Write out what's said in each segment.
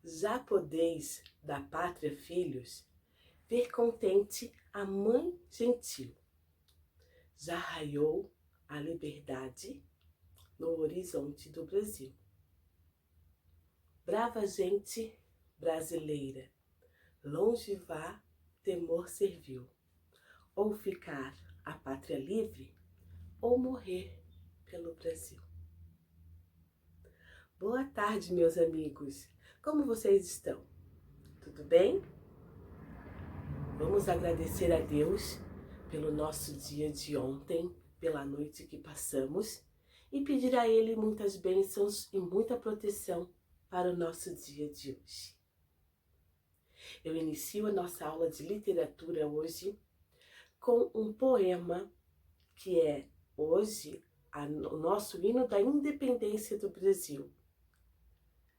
Já podeis da pátria filhos, ver contente a mãe gentil. Já raiou a liberdade no horizonte do Brasil. Brava gente brasileira, longe vá, temor serviu, ou ficar a pátria livre, ou morrer pelo Brasil. Boa tarde, meus amigos. Como vocês estão? Tudo bem? Vamos agradecer a Deus pelo nosso dia de ontem, pela noite que passamos e pedir a Ele muitas bênçãos e muita proteção para o nosso dia de hoje. Eu inicio a nossa aula de literatura hoje com um poema que é hoje o nosso hino da independência do Brasil.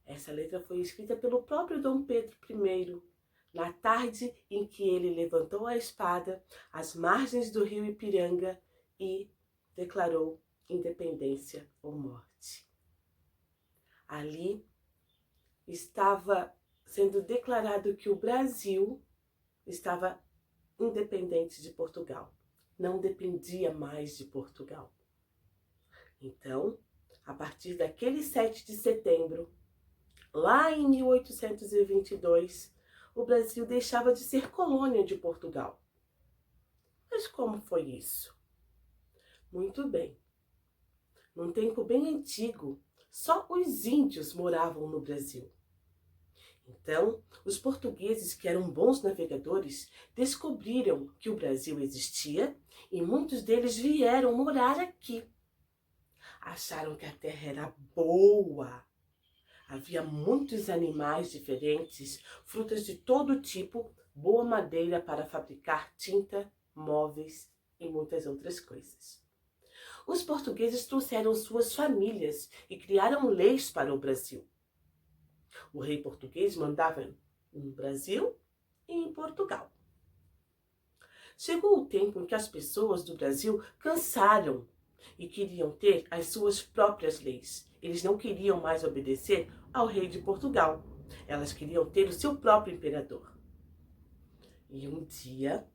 Essa letra foi escrita pelo próprio Dom Pedro I, na tarde em que ele levantou a espada às margens do rio Ipiranga e declarou independência ou morte. Ali estava sendo declarado que o Brasil estava independente de Portugal, não dependia mais de Portugal. Então, a partir daquele 7 de setembro, lá em 1822, o Brasil deixava de ser colônia de Portugal. Mas como foi isso? Muito bem. Num tempo bem antigo, só os índios moravam no Brasil. Então, os portugueses, que eram bons navegadores, descobriram que o Brasil existia e muitos deles vieram morar aqui. Acharam que a terra era boa. Havia muitos animais diferentes, frutas de todo tipo, boa madeira para fabricar tinta, móveis e muitas outras coisas. Os portugueses trouxeram suas famílias e criaram leis para o Brasil. O rei português mandava no Brasil e em Portugal. Chegou o tempo em que as pessoas do Brasil cansaram e queriam ter as suas próprias leis. Eles não queriam mais obedecer ao rei de Portugal. Elas queriam ter o seu próprio imperador. E um dia,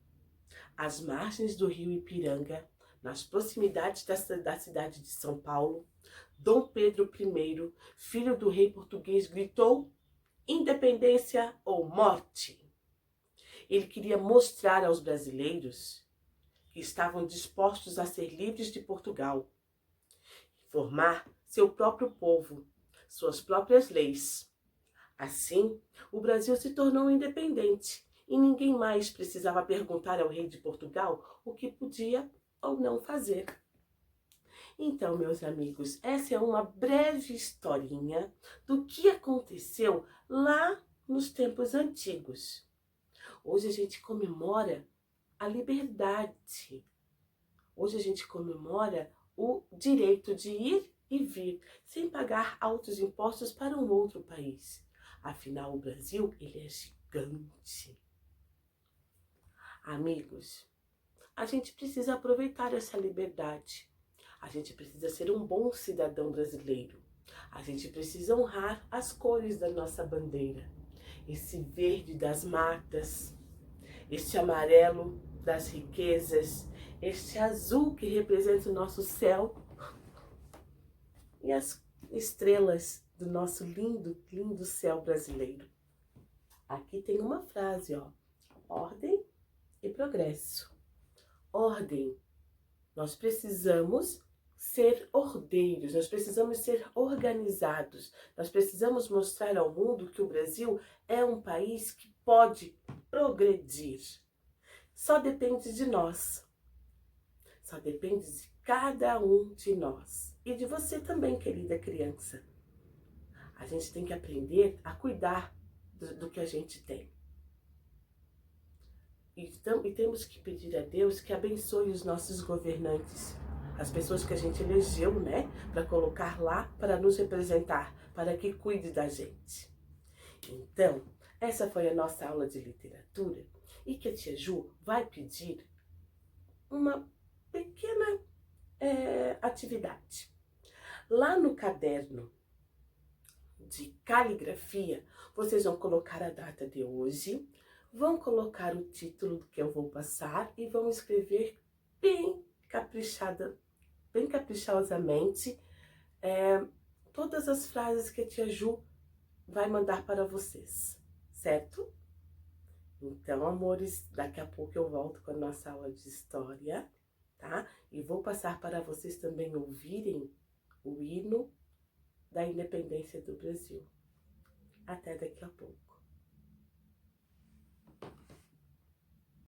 às margens do rio Ipiranga, nas proximidades da cidade de São Paulo, Dom Pedro I, filho do rei português, gritou: independência ou morte! Ele queria mostrar aos brasileiros que estavam dispostos a ser livres de Portugal, formar seu próprio povo, suas próprias leis. Assim, o Brasil se tornou independente e ninguém mais precisava perguntar ao rei de Portugal o que podia ou não fazer. Então, meus amigos, essa é uma breve historinha do que aconteceu lá nos tempos antigos. Hoje a gente comemora a liberdade. Hoje a gente comemora o direito de ir e vir sem pagar altos impostos para um outro país. Afinal, o Brasil, ele é gigante. Amigos, a gente precisa aproveitar essa liberdade. A gente precisa ser um bom cidadão brasileiro. A gente precisa honrar as cores da nossa bandeira. Esse verde das matas, este amarelo das riquezas, este azul que representa o nosso céu e as estrelas do nosso lindo, lindo céu brasileiro. Aqui tem uma frase, ó: ordem e progresso. Ordem. Nós precisamos ser ordeiros, nós precisamos ser organizados, nós precisamos mostrar ao mundo que o Brasil é um país que pode progredir. Só depende de nós. Só depende de cada um de nós. E de você também, querida criança. A gente tem que aprender a cuidar do que a gente tem. E temos que pedir a Deus que abençoe os nossos governantes, as pessoas que a gente elegeu, né, para colocar lá, para nos representar, para que cuide da gente. Então, essa foi a nossa aula de literatura e que a tia Ju vai pedir uma pequena atividade. Lá no caderno de caligrafia, vocês vão colocar a data de hoje, vão colocar o título que eu vou passar e vão escrever bem caprichosamente, todas as frases que a tia Ju vai mandar para vocês, certo? Então, amores, daqui a pouco eu volto com a nossa aula de história, tá? E vou passar para vocês também ouvirem o hino da independência do Brasil. Até daqui a pouco.